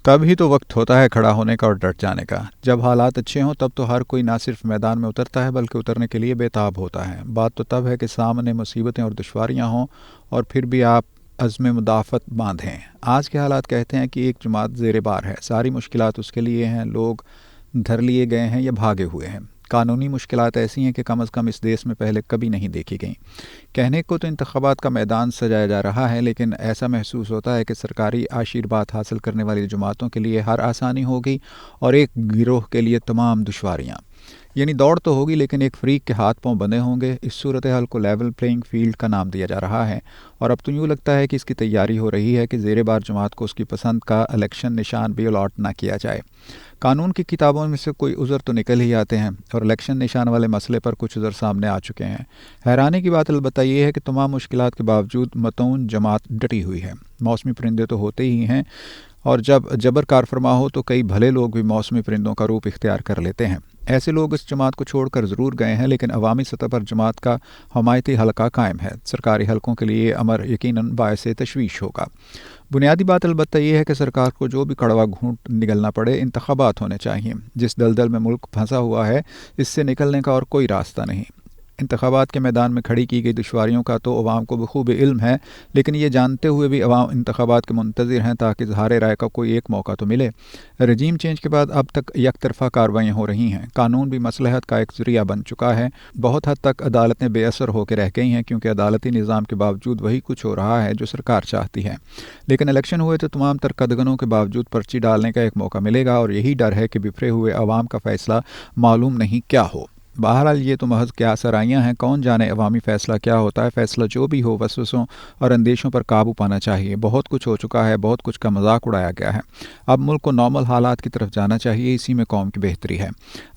تب ہی تو وقت ہوتا ہے کھڑا ہونے کا اور ڈٹ جانے کا۔ جب حالات اچھے ہوں تب تو ہر کوئی نہ صرف میدان میں اترتا ہے بلکہ اترنے کے لیے بےتاب ہوتا ہے۔ بات تو تب ہے کہ سامنے مصیبتیں اور دشواریاں ہوں اور پھر بھی آپ عزم مدافعت باندھیں۔ آج کے حالات کہتے ہیں کہ ایک جماعت زیر بار ہے، ساری مشکلات اس کے لیے ہیں، لوگ دھر لیے گئے ہیں یا بھاگے ہوئے ہیں۔ قانونی مشکلات ایسی ہیں کہ کم از کم اس دیش میں پہلے کبھی نہیں دیکھی گئیں۔ کہنے کو تو انتخابات کا میدان سجایا جا رہا ہے، لیکن ایسا محسوس ہوتا ہے کہ سرکاری آشیرواد حاصل کرنے والی جماعتوں کے لیے ہر آسانی ہوگی اور ایک گروہ کے لیے تمام دشواریاں۔ یعنی دوڑ تو ہوگی لیکن ایک فریق کے ہاتھ پاؤں بندھے ہوں گے۔ اس صورتحال کو لیول پلینگ فیلڈ کا نام دیا جا رہا ہے، اور اب تو یوں لگتا ہے کہ اس کی تیاری ہو رہی ہے کہ زیر بار جماعت کو اس کی پسند کا الیکشن نشان بھی الاٹ نہ کیا جائے۔ قانون کی کتابوں میں سے کوئی عذر تو نکل ہی آتے ہیں، اور الیکشن نشان والے مسئلے پر کچھ عذر سامنے آ چکے ہیں۔ حیرانی کی بات البتہ یہ ہے کہ تمام مشکلات کے باوجود متون جماعت ڈٹی ہوئی ہے۔ موسمی پرندے تو ہوتے ہی ہیں، اور جب جبر کار فرما ہو تو کئی بھلے لوگ بھی موسمی پرندوں کا روپ اختیار کر لیتے ہیں۔ ایسے لوگ اس جماعت کو چھوڑ کر ضرور گئے ہیں، لیکن عوامی سطح پر جماعت کا حمایتی حلقہ قائم ہے۔ سرکاری حلقوں کے لیے یہ امر یقیناً باعث تشویش ہوگا۔ بنیادی بات البتہ یہ ہے کہ سرکار کو جو بھی کڑوا گھونٹ نگلنا پڑے، انتخابات ہونے چاہیے۔ جس دلدل میں ملک پھنسا ہوا ہے، اس سے نکلنے کا اور کوئی راستہ نہیں۔ انتخابات کے میدان میں کھڑی کی گئی دشواریوں کا تو عوام کو بخوبی علم ہے، لیکن یہ جانتے ہوئے بھی عوام انتخابات کے منتظر ہیں تاکہ اظہار رائے کا کوئی ایک موقع تو ملے۔ رجیم چینج کے بعد اب تک یک طرفہ کارروائیاں ہو رہی ہیں۔ قانون بھی مصلحت کا ایک ذریعہ بن چکا ہے۔ بہت حد تک عدالتیں بے اثر ہو کے رہ گئی ہیں، کیونکہ عدالتی نظام کے باوجود وہی کچھ ہو رہا ہے جو سرکار چاہتی ہے۔ لیکن الیکشن ہوئے تو تمام تر قدغنوں کے باوجود پرچی ڈالنے کا ایک موقع ملے گا، اور یہی ڈر ہے کہ بفرے ہوئے عوام کا فیصلہ معلوم نہیں کیا ہو۔ بہرحال یہ تو محض قیاس آرائیاں ہیں، کون جانے عوامی فیصلہ کیا ہوتا ہے۔ فیصلہ جو بھی ہو، وسوسوں اور اندیشوں پر قابو پانا چاہیے۔ بہت کچھ ہو چکا ہے، بہت کچھ کا مذاق اڑایا گیا ہے۔ اب ملک کو نارمل حالات کی طرف جانا چاہیے، اسی میں قوم کی بہتری ہے۔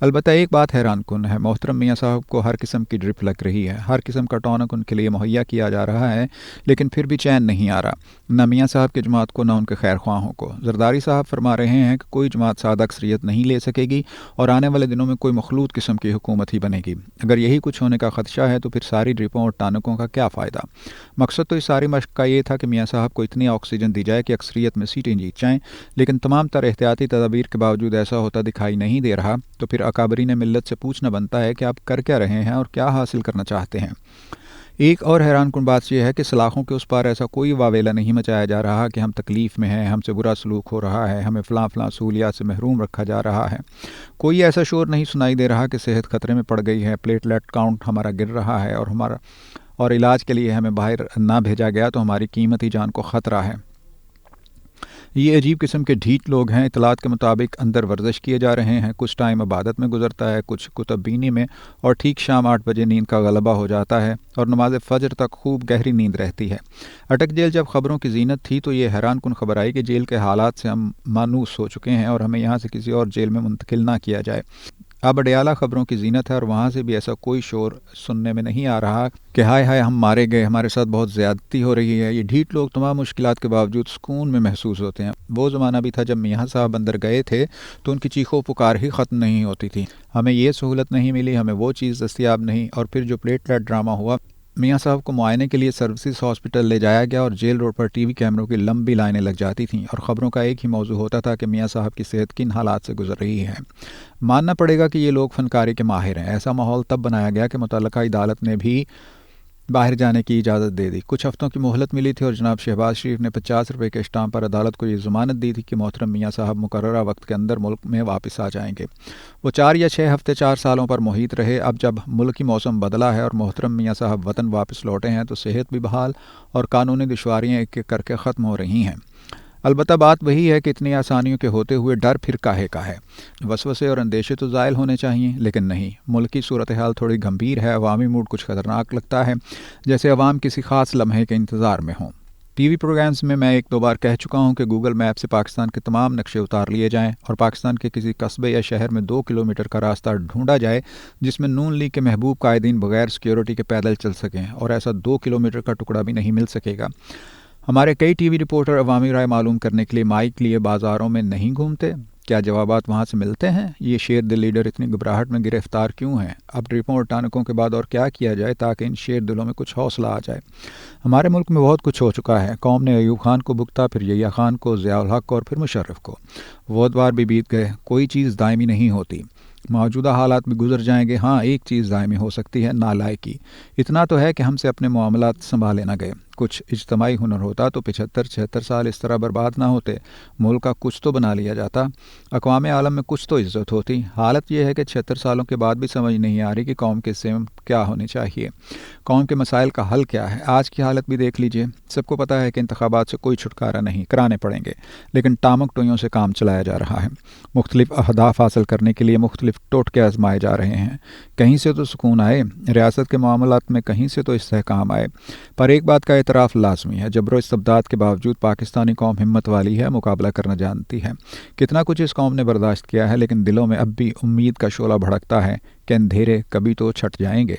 البتہ ایک بات حیران کن ہے، محترم میاں صاحب کو ہر قسم کی ڈرپ لگ رہی ہے، ہر قسم کا ٹونک ان کے لیے مہیا کیا جا رہا ہے، لیکن پھر بھی چین نہیں آ رہا، نہ میاں صاحب کی جماعت کو نہ ان کے خیر خواہوں کو۔ زرداری صاحب فرما رہے ہیں کہ کوئی جماعت سادہ اکثریت نہیں لے سکے گی، اور آنے والے دنوں میں کوئی مخلوط قسم کی حکومت ہی بنے گی۔ اگر یہی کچھ ہونے کا خدشہ ہے تو پھر ساری ڈرپوں اور ٹانکوں کا کیا فائدہ؟ مقصد تو اس ساری مشق کا یہ تھا کہ میاں صاحب کو اتنی آکسیجن دی جائے کہ اکثریت میں سیٹیں جیت جائیں، لیکن تمام تر احتیاطی تدابیر کے باوجود ایسا ہوتا دکھائی نہیں دے رہا۔ تو پھر اکابرین ملت سے پوچھنا بنتا ہے کہ آپ کر کیا رہے ہیں اور کیا حاصل کرنا چاہتے ہیں۔ ایک اور حیران کن بات یہ ہے کہ سلاخوں کے اس پار ایسا کوئی واویلا نہیں مچایا جا رہا کہ ہم تکلیف میں ہیں، ہم سے برا سلوک ہو رہا ہے، ہمیں فلاں فلاں سہولیات سے محروم رکھا جا رہا ہے۔ کوئی ایسا شور نہیں سنائی دے رہا کہ صحت خطرے میں پڑ گئی ہے، پلیٹلیٹ کاؤنٹ ہمارا گر رہا ہے، اور علاج کے لیے ہمیں باہر نہ بھیجا گیا تو ہماری قیمتی جان کو خطرہ ہے۔ یہ عجیب قسم کے ڈھیٹ لوگ ہیں۔ اطلاعات کے مطابق اندر ورزش کیے جا رہے ہیں، کچھ ٹائم عبادت میں گزرتا ہے، کچھ کتب بینی میں، اور ٹھیک شام 8 بجے نیند کا غلبہ ہو جاتا ہے، اور نماز فجر تک خوب گہری نیند رہتی ہے۔ اٹک جیل جب خبروں کی زینت تھی تو یہ حیران کن خبر آئی کہ جیل کے حالات سے ہم مانوس ہو چکے ہیں، اور ہمیں یہاں سے کسی اور جیل میں منتقل نہ کیا جائے۔ اب اڈیالہ خبروں کی زینت ہے، اور وہاں سے بھی ایسا کوئی شور سننے میں نہیں آ رہا کہ ہائے ہائے ہم مارے گئے، ہمارے ساتھ بہت زیادتی ہو رہی ہے۔ یہ ڈھیٹ لوگ تمام مشکلات کے باوجود سکون میں محسوس ہوتے ہیں۔ وہ زمانہ بھی تھا جب میاں صاحب اندر گئے تھے تو ان کی چیخو پکار ہی ختم نہیں ہوتی تھی، ہمیں یہ سہولت نہیں ملی، ہمیں وہ چیز دستیاب نہیں، اور پھر جو پلیٹلیٹ ڈرامہ ہوا، میاں صاحب کو معائنے کے لیے سروسز ہاسپٹل لے جایا گیا، اور جیل روڈ پر ٹی وی کیمروں کی لمبی لائنیں لگ جاتی تھیں، اور خبروں کا ایک ہی موضوع ہوتا تھا کہ میاں صاحب کی صحت کن حالات سے گزر رہی ہے۔ ماننا پڑے گا کہ یہ لوگ فنکاری کے ماہر ہیں۔ ایسا ماحول تب بنایا گیا کہ متعلقہ عدالت نے بھی باہر جانے کی اجازت دے دی۔ کچھ ہفتوں کی مہلت ملی تھی، اور جناب شہباز شریف نے 50 روپے کے اسٹامپ پر عدالت کو یہ ضمانت دی تھی کہ محترم میاں صاحب مقررہ وقت کے اندر ملک میں واپس آ جائیں گے۔ وہ 4 یا 6 ہفتے 4 سالوں پر محیط رہے۔ اب جب ملکی موسم بدلا ہے اور محترم میاں صاحب وطن واپس لوٹے ہیں تو صحت بھی بحال، اور قانونی دشواریاں ایک ایک کر کے ختم ہو رہی ہیں۔ البتہ بات وہی ہے کہ اتنی آسانیوں کے ہوتے ہوئے ڈر پھر کاہے کا ہے؟ وسوسے اور اندیشے تو زائل ہونے چاہیے، لیکن نہیں۔ ملکی صورتحال تھوڑی گمبھیر ہے، عوامی موڈ کچھ خطرناک لگتا ہے، جیسے عوام کسی خاص لمحے کے انتظار میں ہوں۔ ٹی وی پروگرامز میں 1-2 بار کہہ چکا ہوں کہ گوگل میپ سے پاکستان کے تمام نقشے اتار لیے جائیں، اور پاکستان کے کسی قصبے یا شہر میں 2 کلومیٹر کا راستہ ڈھونڈا جائے جس میں نون لیگ کے محبوب قائدین بغیر سیکیورٹی کے پیدل چل سکیں، اور ایسا 2 کلومیٹر کا ٹکڑا بھی نہیں مل سکے گا۔ ہمارے کئی ٹی وی رپورٹر عوامی رائے معلوم کرنے کے لیے مائک لیے بازاروں میں نہیں گھومتے؟ کیا جوابات وہاں سے ملتے ہیں؟ یہ شیر دل لیڈر اتنی گھبراہٹ میں گرفتار کیوں ہیں؟ اب ٹرپوں اور ٹانکوں کے بعد اور کیا کیا جائے تاکہ ان شیر دلوں میں کچھ حوصلہ آ جائے؟ ہمارے ملک میں بہت کچھ ہو چکا ہے۔ قوم نے ایوب خان کو بھگتا، پھر یحییٰ خان کو، ضیاء الحق اور پھر مشرف کو۔ وہ ادوار بھی بیت گئے، کوئی چیز دائمی نہیں ہوتی۔ موجودہ حالات بھی گزر جائیں گے۔ ہاں، ایک چیز دائمی ہو سکتی ہے، نالائکی۔ اتنا تو ہے کہ ہم سے اپنے معاملات سنبھالے نہ گئے۔ کچھ اجتماعی ہنر ہوتا تو 75-76 سال اس طرح برباد نہ ہوتے، ملک کا کچھ تو بنا لیا جاتا، اقوام عالم میں کچھ تو عزت ہوتی۔ حالت یہ ہے کہ 76 سالوں کے بعد بھی سمجھ نہیں آ رہی کہ قوم کے حصے میں کیا ہونی چاہیے، قوم کے مسائل کا حل کیا ہے۔ آج کی حالت بھی دیکھ لیجئے، سب کو پتہ ہے کہ انتخابات سے کوئی چھٹکارا نہیں، کرانے پڑیں گے، لیکن ٹامک ٹوئیوں سے کام چلایا جا رہا ہے۔ مختلف اہداف حاصل کرنے کے لیے مختلف ٹوٹکے آزمائے جا رہے ہیں۔ کہیں سے تو سکون آئے، ریاست کے معاملات میں کہیں سے تو استحکام آئے، پر ایک بات کا اعتراف لازمی ہے، جبر و استبداد کے باوجود پاکستانی قوم ہمت والی ہے، مقابلہ کرنا جانتی ہے۔ کتنا کچھ اس قوم نے برداشت کیا ہے، لیکن دلوں میں اب بھی امید کا شعلہ بھڑکتا ہے کہ اندھیرے کبھی تو چھٹ جائیں گے۔